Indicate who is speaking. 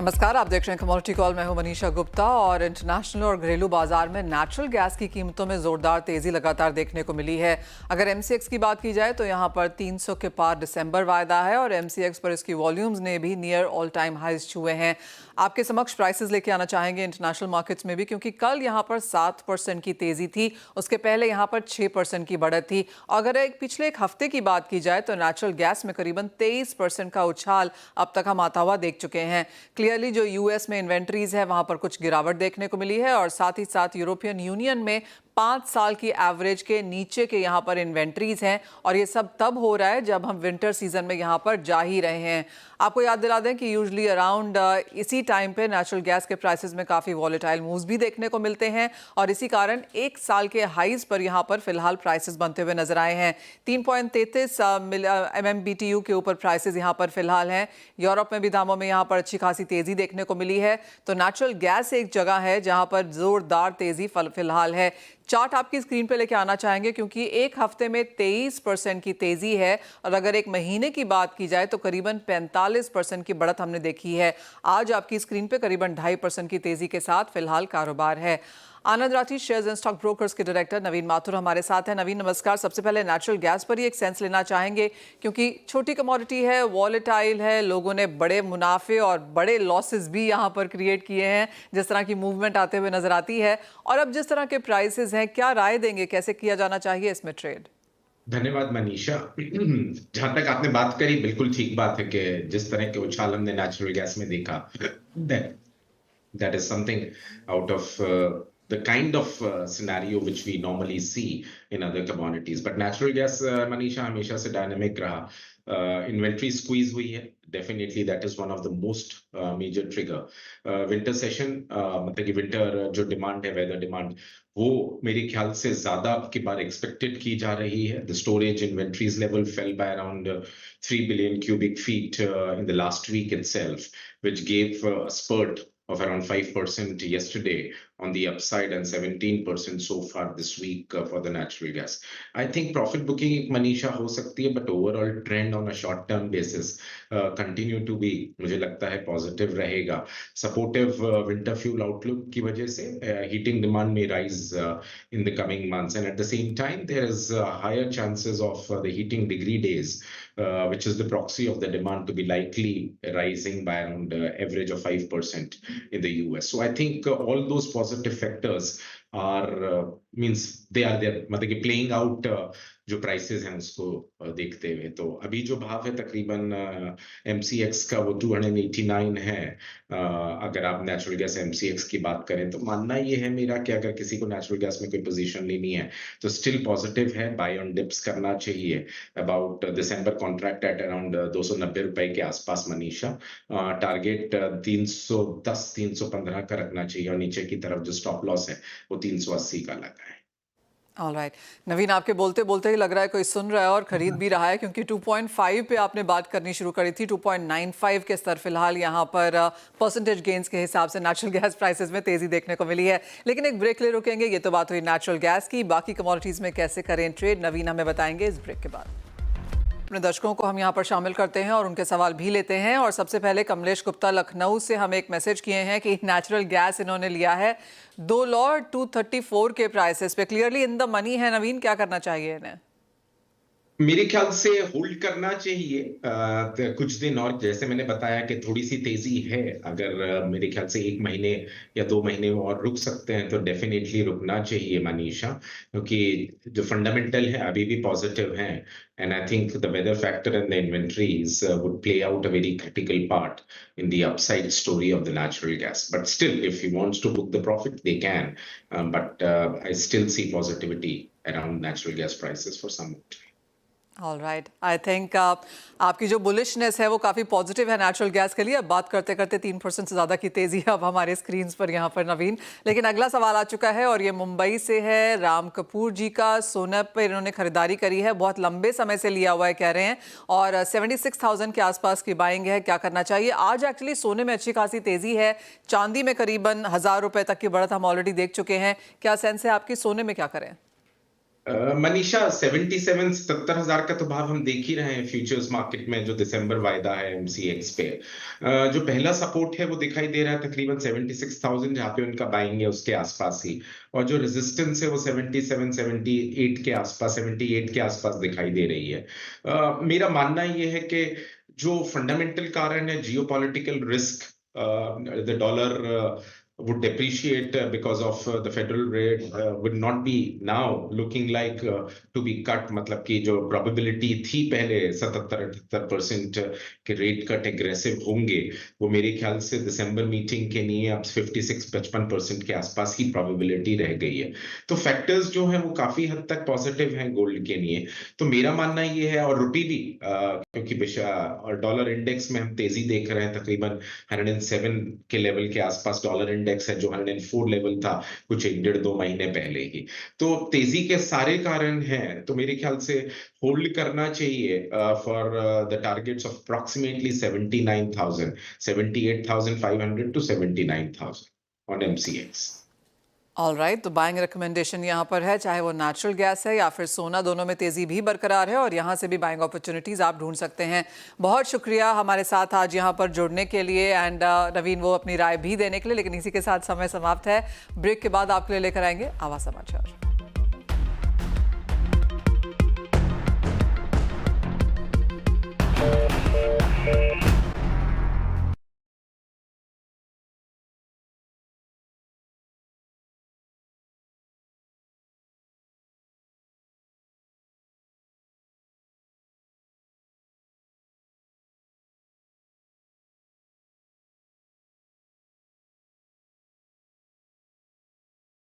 Speaker 1: नमस्कार, आप देख रहे हैं कमोडिटी कॉल। मैं हूं मनीषा गुप्ता और इंटरनेशनल और घरेलू बाजार में नेचुरल गैस की कीमतों में जोरदार तेजी लगातार देखने को मिली है। अगर एमसीएक्स की बात की जाए तो यहां पर 300 के पार दिसंबर वायदा है और एमसीएक्स पर इसकी वॉल्यूम्स ने भी नियर ऑल टाइम हाइज छुए हैं। आपके समक्ष प्राइसेस लेके आना चाहेंगे इंटरनेशनल मार्केट्स में भी, क्योंकि कल यहाँ पर 7% की तेजी थी, उसके पहले यहाँ पर 6% की बढ़त थी। अगर पिछले एक हफ्ते की बात की जाए तो नेचुरल गैस में करीबन 23% का उछाल अब तक हम आता हुआ देख चुके हैं। क्लियरली जो यूएस में इन्वेंट्रीज है वहां पर कुछ गिरावट देखने को मिली है और साथ ही साथ यूरोपियन यूनियन में 5 साल की एवरेज के नीचे के यहाँ पर इन्वेंट्रीज हैं और ये सब तब हो रहा है जब हम विंटर सीजन में यहाँ पर जा ही रहे हैं। आपको याद दिला दें कि यूजुअली अराउंड इसी टाइम पे नेचुरल गैस के प्राइसेस में काफ़ी वॉलेटाइल मूव्स भी देखने को मिलते हैं और इसी कारण एक साल के हाईज पर यहाँ पर फिलहाल प्राइसेस बनते हुए नजर आए हैं। 3.33 MMBTU के ऊपर प्राइसेस यहाँ पर फिलहाल हैं। यूरोप में भी दामों में यहाँ पर अच्छी खासी तेजी देखने को मिली है। तो नेचुरल गैस एक जगह है जहाँ पर जोरदार तेजी फिलहाल है। चार्ट आपकी स्क्रीन पे लेके आना चाहेंगे क्योंकि एक हफ्ते में 23% की तेजी है और अगर एक महीने की बात की जाए तो करीबन 45% की बढ़त हमने देखी है। आज आपकी स्क्रीन पे करीबन 2.5% की तेजी के साथ फिलहाल कारोबार है। Anand Rathi shares and stock brokers के डायरेक्टर नवीन माथुर हमारे साथ हैं। नवीन नमस्कार। सबसे पहले नेचुरल गैस पर ही एक सेंस लेना चाहेंगे क्योंकि छोटी कमोडिटी है, वॉलेटाइल है, लोगों ने बड़े मुनाफे और बड़े लॉसेस भी यहाँ पर क्रिएट किए हैं जिस तरह की मूवमेंट आते हुए नजर आती है, और अब जिस तरह के प्राइसेस हैं, क्या राय देंगे, कैसे किया जाना चाहिए इसमें ट्रेड?
Speaker 2: धन्यवाद मनीषा। जहां तक आपने बात करी, बिल्कुल ठीक बात है कि जिस तरह के उछाल हमने नेचुरल गैस में देखा, that is something out of the kind of scenario which we normally see in other commodities. But natural gas, Manisha, हमेशा से dynamic रहा. Inventory squeeze हुई है. Definitely that is one of the most major trigger. Winter session, मतलब कि winter जो demand है, weather demand, वो मेरे ख्याल से ज्यादा अब की बार expected की जा रही है. The storage inventories level fell by around 3 billion cubic feet in the last week itself, which gave a spurt of around 5% yesterday on the upside and 17% so far this week for the natural gas. I think profit booking एक मनीषा हो सकती है, but overall trend on a short term basis continue to be, मुझे लगता है positive रहेगा. Supportive winter fuel outlook की वजह से heating demand may rise in the coming months, and at the same time there is higher chances of the heating degree days, which is the proxy of the demand, to be likely rising by around average of 5% in the US. So I think all those positive factors are means they are there, मतलब कि playing out जो prices हैं उसको देखते हुए। तो अभी जो भाव है तकरीबन MCX का वो 289 है। अगर आप नेचुरल गैस MCX की बात करें तो मानना ये है मेरा कि अगर किसी को नेचुरल गैस में कोई पोजीशन लेनी है तो स्टिल पॉजिटिव है, बाय ऑन डिप्स करना चाहिए। About December contract at around 290 रुपए के आसपास मनीषा। टारगेट 310 315 का रखना चाहिए और नीचे की तरफ जो स्टॉप लॉस है वो 380 का लगा है।
Speaker 1: ऑलराइट नवीन, आपके बोलते बोलते ही लग रहा है कोई सुन रहा है और खरीद भी रहा है, क्योंकि 2.5 पे आपने बात करनी शुरू करी थी। 2.95 के स्तर फिलहाल यहाँ पर परसेंटेज गेन्स के हिसाब से नेचुरल गैस प्राइसेस में तेजी देखने को मिली है। लेकिन एक ब्रेक ले रुकेंगे। ये तो बात हुई नेचुरल गैस की, बाकी कमोडिटीज में कैसे करें ट्रेड, नवीन हमें बताएंगे इस ब्रेक के बाद। अपने दर्शकों को हम यहाँ पर शामिल करते हैं और उनके सवाल भी लेते हैं। और सबसे पहले कमलेश गुप्ता लखनऊ से हमें एक मैसेज किए हैं कि नेचुरल गैस इन्होंने लिया है $2 234 के प्राइसेस पे। क्लियरली इन द मनी है नवीन, क्या करना चाहिए इन्हें?
Speaker 2: मेरे ख्याल से होल्ड करना चाहिए कुछ दिन और। जैसे मैंने बताया कि थोड़ी सी तेजी है, अगर मेरे ख्याल से 1 महीने या 2 महीने और रुक सकते हैं तो डेफिनेटली रुकना चाहिए मनीषा, क्योंकि जो फंडामेंटल है अभी भी पॉजिटिव हैं। And I think the weather factor and the inventories would play out a very critical part in the upside story of the natural gas. But still, if he wants to book the profit, they can. But I still see positivity around natural gas prices for some time.
Speaker 1: Alright, I think आपकी जो bullishness है वो काफ़ी positive है natural gas के लिए। अब बात करते करते 3% से ज़्यादा की तेज़ी है अब हमारे स्क्रीन्स पर यहाँ पर नवीन। लेकिन अगला सवाल आ चुका है और ये मुंबई से है, राम कपूर जी का। सोने पर इन्होंने खरीदारी करी है, बहुत लंबे समय से लिया हुआ है कह रहे हैं, और 76,000 के आसपास की बाइंग है, क्या करना चाहिए? आज एक्चुअली सोने में अच्छी खासी तेज़ी है, चांदी में करीबन 1000 रुपये तक की बढ़त हम ऑलरेडी देख चुके हैं। क्या सेंस है आपकी, सोने में क्या करें?
Speaker 2: मनीषा 77-77 का तो भाव हम देख ही रहे हैं फ्यूचर्स मार्केट में, जो दिसंबर वायदा है एमसीएक्स पे। जो पहला सपोर्ट है वो दिखाई दे रहा है तकरीबन 76,000, जहां पे उनका बाइंग है उसके आसपास ही, और जो रेजिस्टेंस है वो 77 78 के आसपास, 78 के आसपास दिखाई दे रही है। मेरा मानना ये है कि जो फंडामेंटल कारण है geopolitical risk, the dollar would depreciate because of the federal rate would not be now looking like to be cut। मतलब कि जो probability थी पहले 77-78% के रेट कट एग्रेसिव होंगे, वो मेरे ख्याल से दिसंबर मीटिंग के लिए अब 56-55% के आसपास ही probability रह गई है। तो फैक्टर्स जो हैं वो काफी हद तक पॉजिटिव हैं गोल्ड के लिए। तो मेरा मानना ये है, और रुपी भी क्योंकि और डॉलर इंडेक्स में हम तेजी देख रहे हैं, तकरीबन 107 के लेवल के आसपास डॉलर इंडेक्स है, जो 104 लेवल था कुछ 1-1.5-2 महीने पहले ही। तो तेजी के सारे कारण हैं, तो मेरे ख्याल से होल्ड करना चाहिए for the targets of approximately 79,000, 78,500 to 79,000 on MCX.
Speaker 1: All right, तो बाइंग रिकमेंडेशन यहाँ पर है, चाहे वो नेचुरल गैस है या फिर सोना, दोनों में तेज़ी भी बरकरार है और यहाँ से भी बाइंग अपॉर्चुनिटीज़ आप ढूंढ सकते हैं। बहुत शुक्रिया हमारे साथ आज यहाँ पर जुड़ने के लिए एंड नवीन वो अपनी राय भी देने के लिए, लेकिन इसी के साथ समय समाप्त है। ब्रेक के बाद आपके लिए लेकर आएंगे आवाज़ समाचार।